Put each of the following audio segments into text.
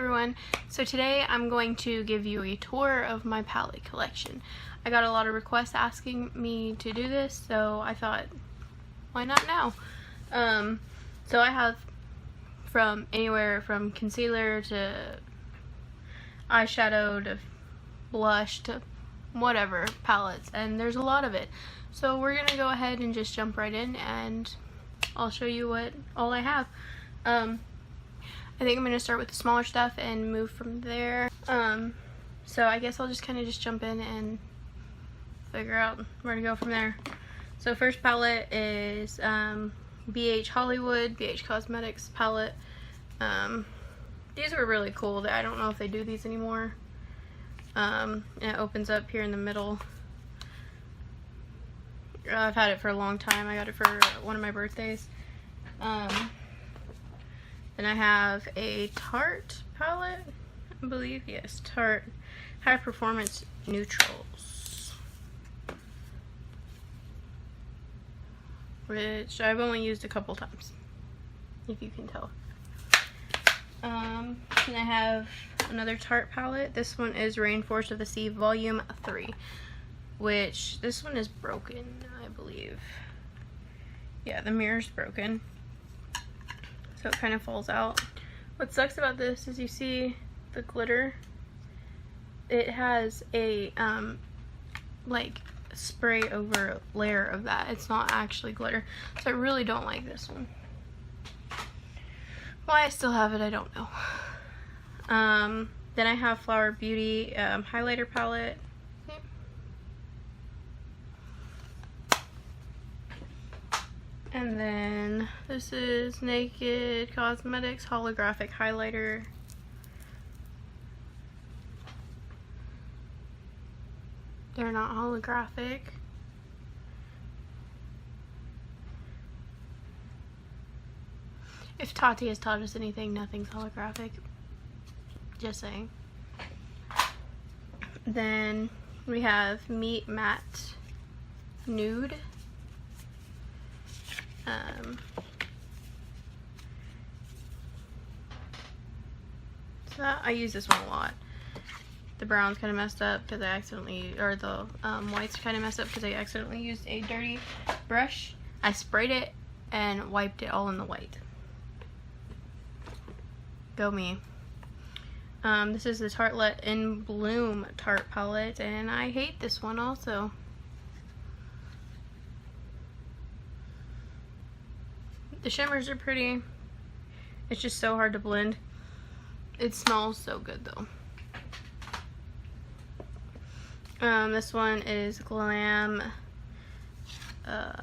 everyone. So today I'm going to give you a tour of my palette collection. I got a lot of requests asking me to do this, so I thought, why not now? So I have from anywhere from concealer to eyeshadow to blush to whatever palettes, and there's a lot of it. So we're gonna go ahead and just jump right in and I'll show you what all I have. I think I'm going to start with the smaller stuff and move from there. So I guess I'll just kind of jump in and figure out where to go from there. So first palette is BH Hollywood, BH Cosmetics palette. These were really cool. I don't know if they do these anymore. And it opens up here in the middle. I've had it for a long time. I got it for one of my birthdays. Then I have a Tarte palette, I believe. Yes, Tarte High Performance Neutrals, which I've only used a couple times, if you can tell. And I have another Tarte palette. This one is Rainforest of the Sea Volume 3, which this one is broken, I believe. Yeah, the mirror's broken, so it kind of falls out. What sucks about this is you see the glitter. It has a like spray over layer of that. It's not actually glitter, so I really don't like this one. Why I still have it, I don't know. Then I have Flower Beauty highlighter palette. And then this is Naked Cosmetics holographic highlighter. They're not holographic. If Tati has taught us anything, nothing's holographic. Just saying. Then we have Meet Matte Nude. So I use this one a lot. The brown's kind of messed up because I accidentally, or the white's kind of messed up because I accidentally used a dirty brush. I sprayed it and wiped it all in the white. Go me. This is the Tartelette in Bloom Tarte palette, and I hate this one also. The shimmers are pretty. It's just so hard to blend. It smells so good though. This one is Glam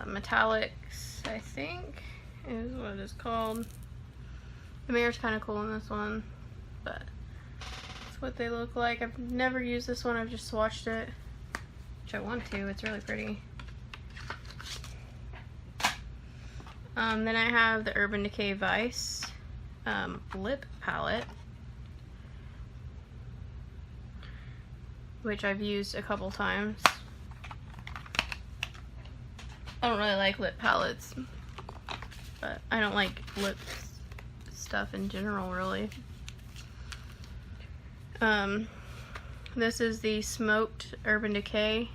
Metallics, I think is what it is called. The mirror's kind of cool in this one, but that's what they look like. I've never used this one. I've just swatched it, which I want to. It's really pretty. Then I have the Urban Decay Vice lip palette, which I've used a couple times. I don't really like lip palettes, but I don't like lip stuff in general, really. This is the Smoked Urban Decay.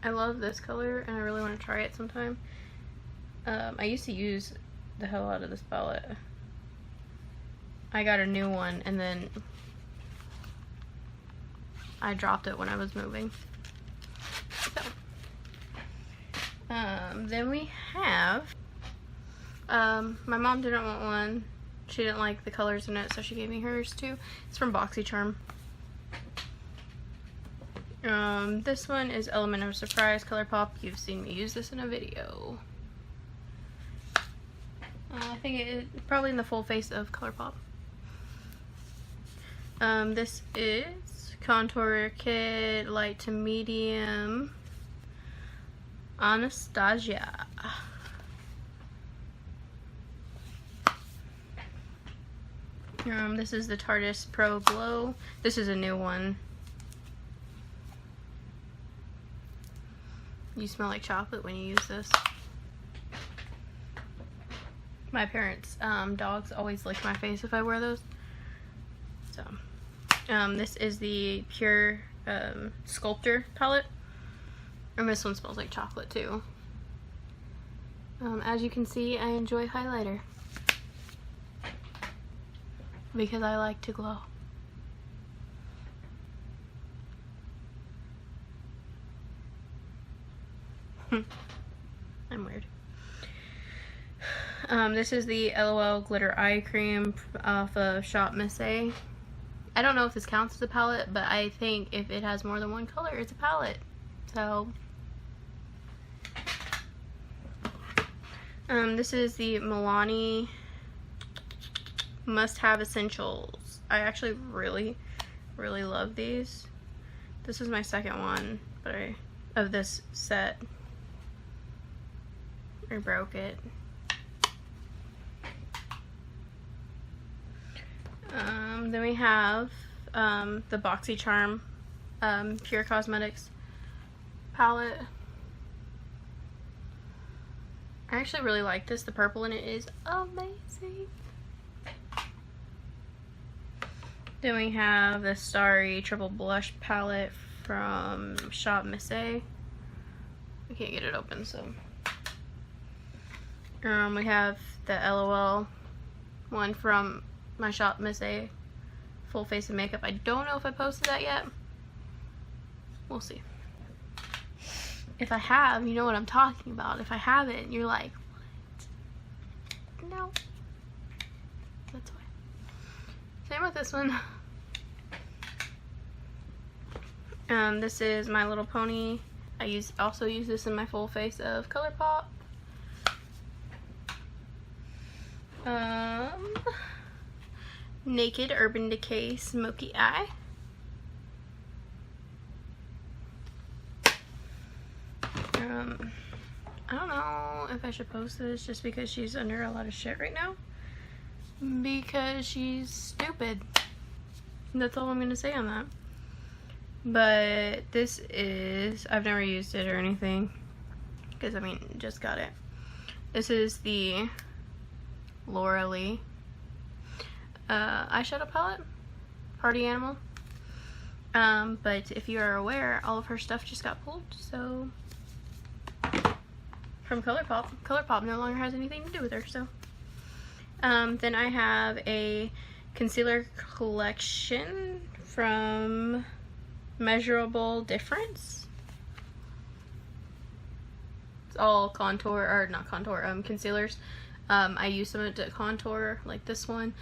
I love this color and I really want to try it sometime. I used to use the hell out of this palette. I got a new one and then I dropped it when I was moving. So, then we have, my mom didn't want one. She didn't like the colors in it, so she gave me hers too. It's from BoxyCharm. This one is Element of Surprise ColourPop. You've seen me use this in a video. I think it's probably in the full face of ColourPop. This is Contour Kit Light to Medium Anastasia. This is the Tarte Pro Glow. This is a new one. You smell like chocolate when you use this. my parents' dogs always lick my face if I wear those. So, this is the Pure Sculptor palette. And this one smells like chocolate too. As you can see, I enjoy highlighter because I like to glow. I'm weird. This is the LOL Glitter Eye Cream off of .MUA. I don't know if this counts as a palette, but I think if it has more than one color, it's a palette. So, this is the Milani Must Have Essentials. I actually really love these. This is my second one, but of this set. I broke it. Then we have the BoxyCharm Pure Cosmetics palette. I actually really like this. The purple in it is amazing. Then we have the Starry Triple Blush palette from .MUA. I can't get it open, so. We have the LOL one from my .MUA Full Face of Makeup. I don't know if I posted that yet. We'll see. If I have, you know what I'm talking about. If I haven't, you're like, what? No. That's why. Same with this one. This is My Little Pony. I also use this in my Full Face of ColourPop. Naked Urban Decay Smoky Eye. I don't know if I should post this just because she's under a lot of shit right now. Because she's stupid. That's all I'm gonna say on that. But this is, I've never used it or anything. Because, I mean, just got it. This is the Laura Lee eyeshadow palette, Party Animal. But if you are aware, all of her stuff just got pulled, so from ColourPop. ColourPop no longer has anything to do with her, so. Then I have a concealer collection from Measurable Difference. It's all contour, or not contour, concealers. I use some to contour, like this one.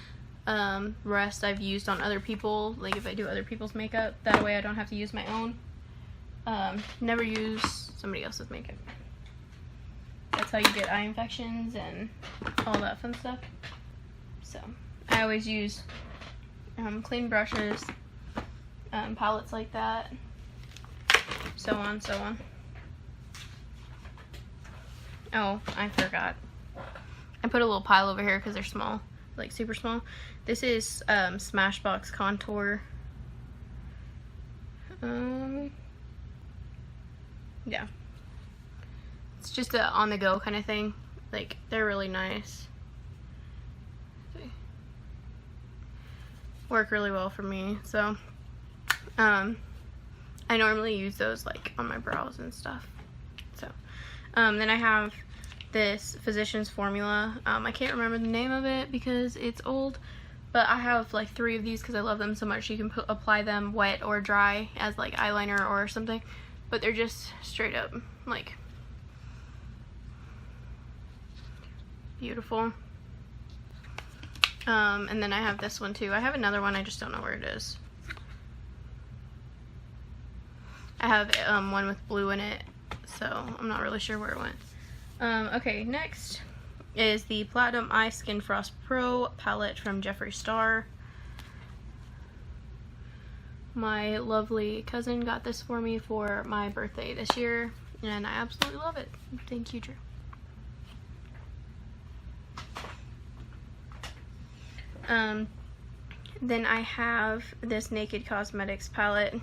Rest I've used on other people, like if I do other people's makeup. That way I don't have to use my own. Never use somebody else's makeup. That's how you get eye infections and all that fun stuff. So, I always use clean brushes, palettes like that, so on, so on. Oh, I forgot. I put a little pile over here because they're small, like super small. This is Smashbox Contour. Yeah. It's just a on-the-go kind of thing. Like, they're really nice. Work really well for me. So, I normally use those like on my brows and stuff. So, then I have this Physicians Formula. I can't remember the name of it because it's old, but I have like 3 of these because I love them so much. You can apply them wet or dry as like eyeliner or something, but they're just straight up like beautiful. And then I have this one too. I have another one, I just don't know where it is. I have one with blue in it, so I'm not really sure where it went. Okay, next is the Platinum Eye Skin Frost Pro palette from Jeffree Star. My lovely cousin got this for me for my birthday this year, and I absolutely love it. Thank you, Drew. Then I have this Naked Cosmetics palette.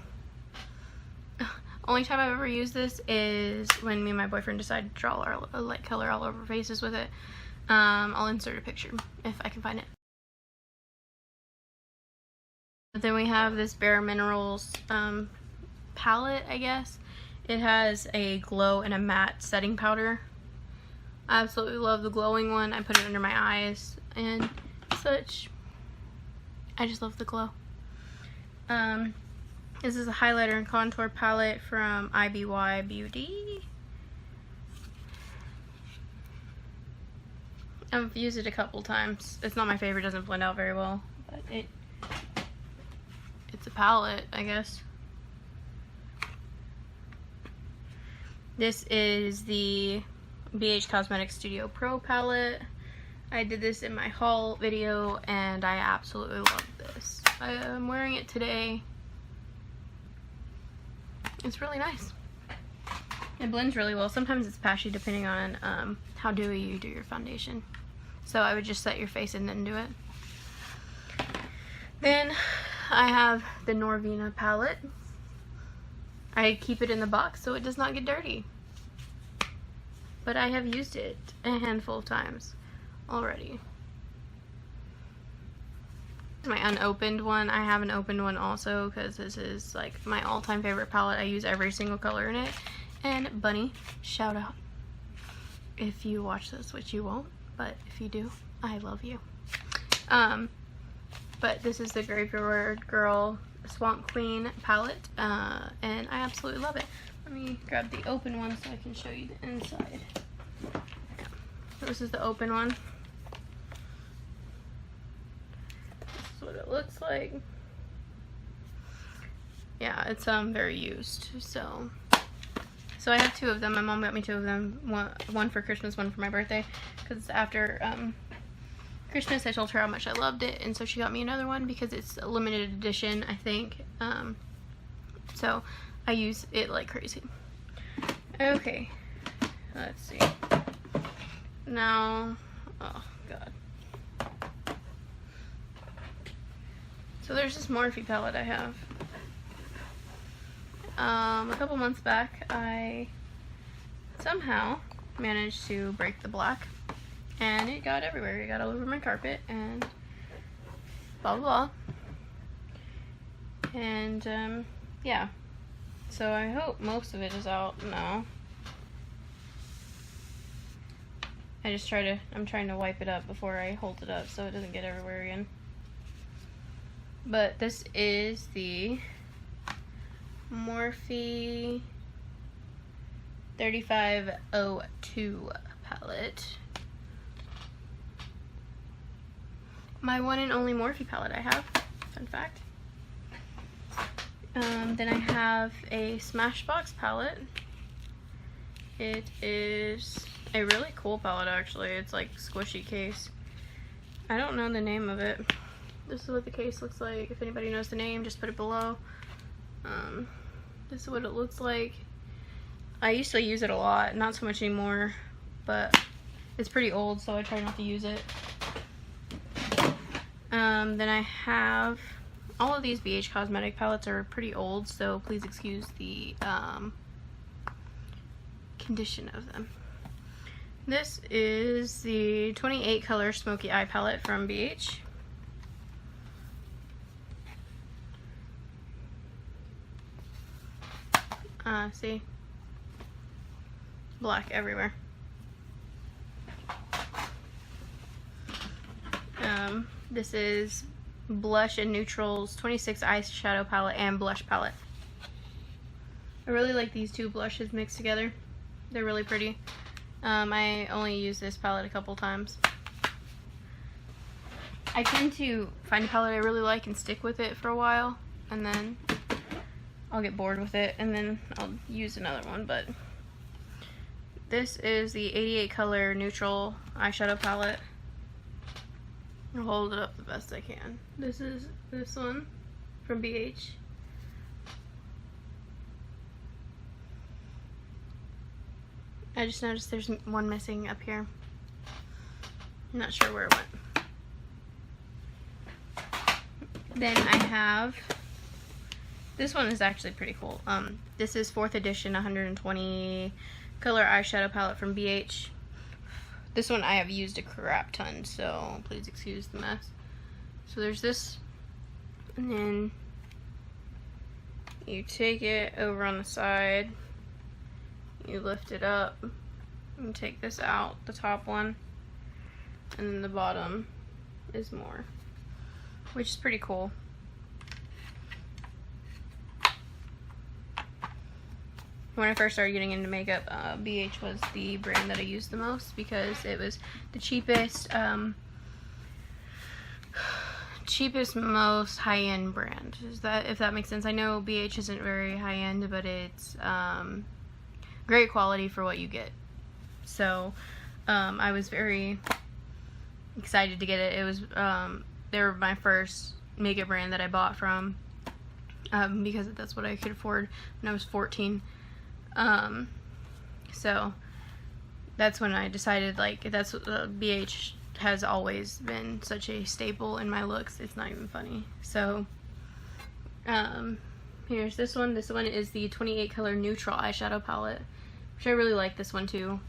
Only time I've ever used this is when me and my boyfriend decided to draw our like color all over our faces with it. I'll insert a picture if I can find it. But then we have this Bare Minerals palette, I guess. It has a glow and a matte setting powder. I absolutely love the glowing one. I put it under my eyes and such. I just love the glow. This is a highlighter and contour palette from IBY Beauty. I've used it a couple times. It's not my favorite, doesn't blend out very well, but it's a palette, I guess. This is the BH Cosmetics Studio Pro palette. I did this in my haul video and I absolutely love this. I'm wearing it today. It's really nice. It blends really well. Sometimes it's patchy depending on how dewy you do your foundation. So I would just set your face and then do it. Then I have the Norvina palette. I keep it in the box so it does not get dirty. But I have used it a handful of times already. My unopened one. I have an opened one also because this is like my all-time favorite palette. I use every single color in it. And Bunny, shout out. If you watch this, which you won't, but if you do, I love you. But this is the Graveyard Girl Swamp Queen palette, and I absolutely love it. Let me grab the open one so I can show you the inside. This is the open one. This is what it looks like. Yeah, it's very used. So I have two of them. My mom got me two of them. One for Christmas, one for my birthday. Because after Christmas, I told her how much I loved it, and so she got me another one because it's a limited edition, I think. So I use it like crazy. Okay, let's see. Now, oh god. So there's this Morphe palette I have. A couple months back, I somehow managed to break the black, and it got everywhere. It got all over my carpet, and blah blah blah. And yeah. So I hope most of it is out now. I'm trying to wipe it up before I hold it up so it doesn't get everywhere again. But this is the Morphe 3502 palette. My one and only Morphe palette I have, fun fact. Then I have a Smashbox palette. It is a really cool palette actually. It's like squishy case. I don't know the name of it. This is what the case looks like. If anybody knows the name, just put it below. This is what it looks like. I used to use it a lot, not so much anymore, but it's pretty old, so I try not to use it. Then I have all of these BH Cosmetic palettes are pretty old, so please excuse the condition of them. This is the 28 color Smoky Eye palette from BH. See? Black everywhere. This is Blush and Neutrals 26 eyeshadow palette and blush palette. I really like these two blushes mixed together. They're really pretty. I only use this palette a couple times. I tend to find a palette I really like and stick with it for a while, and then I'll get bored with it and then I'll use another one. But this is the 88 color neutral eyeshadow palette. I'll hold it up the best I can. This is this one from BH. I just noticed there's one missing up here. I'm not sure where it went. Then I have, this one is actually pretty cool. This is 4th edition 120 color eyeshadow palette from BH. This one I have used a crap ton, so please excuse the mess. So there's this, and then you take it over on the side, you lift it up, and take this out, the top one, and then the bottom is more, which is pretty cool. When I first started getting into makeup, BH was the brand that I used the most because it was the cheapest, most high-end brand. If that makes sense? I know BH isn't very high-end, but it's great quality for what you get. So I was very excited to get it. It was they were my first makeup brand that I bought from because that's what I could afford when I was 14. So that's when I decided, like, that's BH has always been such a staple in my looks. It's not even funny. So here's this one. This one is the 28 color neutral eyeshadow palette, which I really like this one too.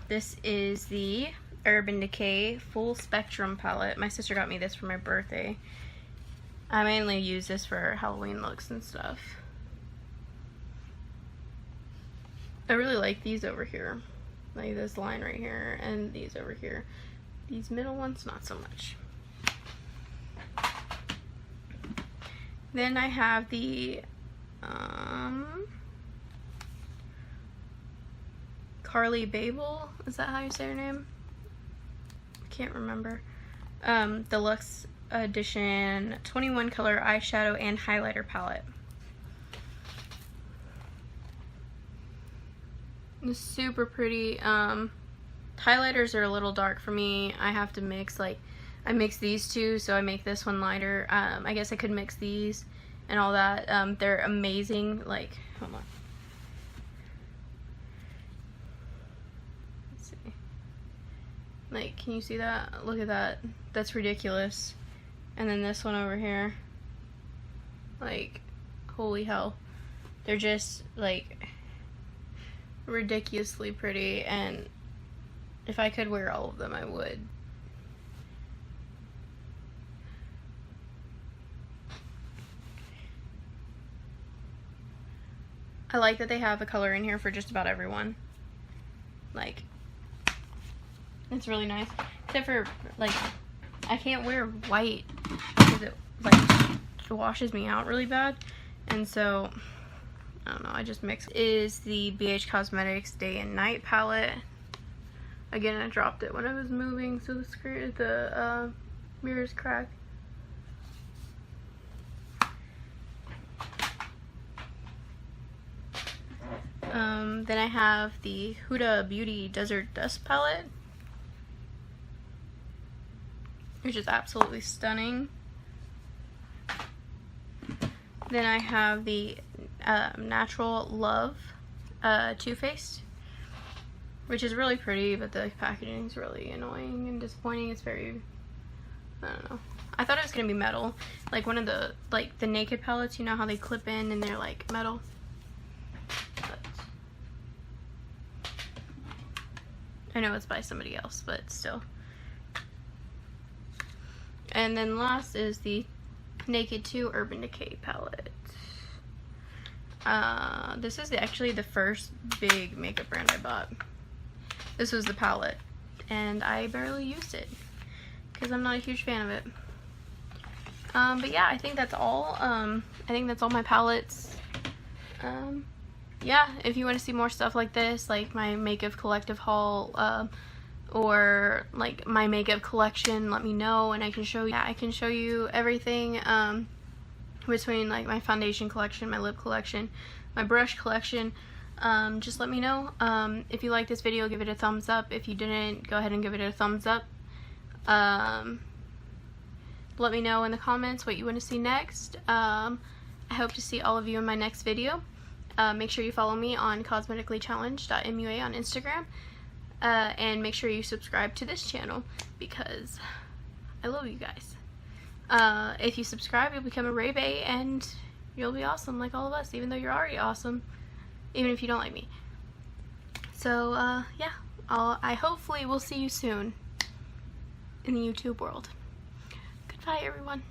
This is the Urban Decay Full Spectrum palette. My sister got me this for my birthday. I mainly use this for Halloween looks and stuff. I really like these over here. Like this line right here and these over here. These middle ones, not so much. Then I have the Carly Babel. Is that how you say her name? I can't remember. Deluxe Edition 21 color eyeshadow and highlighter palette. It's super pretty. Highlighters are a little dark for me. I have to mix, like, I mix these two, so I make this one lighter. I guess I could mix these and all that. They're amazing. Like, hold on. Let's see. Like, can you see that? Look at that. That's ridiculous. And then this one over here. Like, holy hell. They're just, like, ridiculously pretty, and if I could wear all of them, I would. I like that they have a color in here for just about everyone. Like, it's really nice. Except for, like, I can't wear white because it, like, washes me out really bad. And so, I don't know, I just mix. Is the BH Cosmetics Day and Night palette. Again, I dropped it when I was moving, so the screen, the mirror's cracked. Then I have the Huda Beauty Desert Dust palette, which is absolutely stunning. Then I have the Natural Love Too Faced, which is really pretty, but the packaging is really annoying and disappointing. It's very, I don't know. I thought it was gonna be metal, like one of the, like the Naked palettes. You know how they clip in and they're like metal. But I know it's by somebody else, but still. And then last is the Naked 2 Urban Decay palette. This is actually the first big makeup brand I bought. This was the palette, and I barely used it because I'm not a huge fan of it. But yeah, I think that's all. I think that's all my palettes. Yeah, if you want to see more stuff like this, like my makeup collective haul, or like my makeup collection, let me know and I can show you. Yeah, I can show you everything between like my foundation collection, my lip collection, my brush collection. Just let me know. If you like this video, give it a thumbs up. If you didn't, go ahead and give it a thumbs up. Let me know in the comments what you want to see next. I hope to see all of you in my next video. Make sure you follow me on cosmeticallychallenged.MUA on Instagram. And make sure you subscribe to this channel because I love you guys. If you subscribe, you'll become a ReaBaes and you'll be awesome like all of us, even though you're already awesome, even if you don't like me. So yeah, I hopefully will see you soon in the YouTube world. Goodbye, everyone.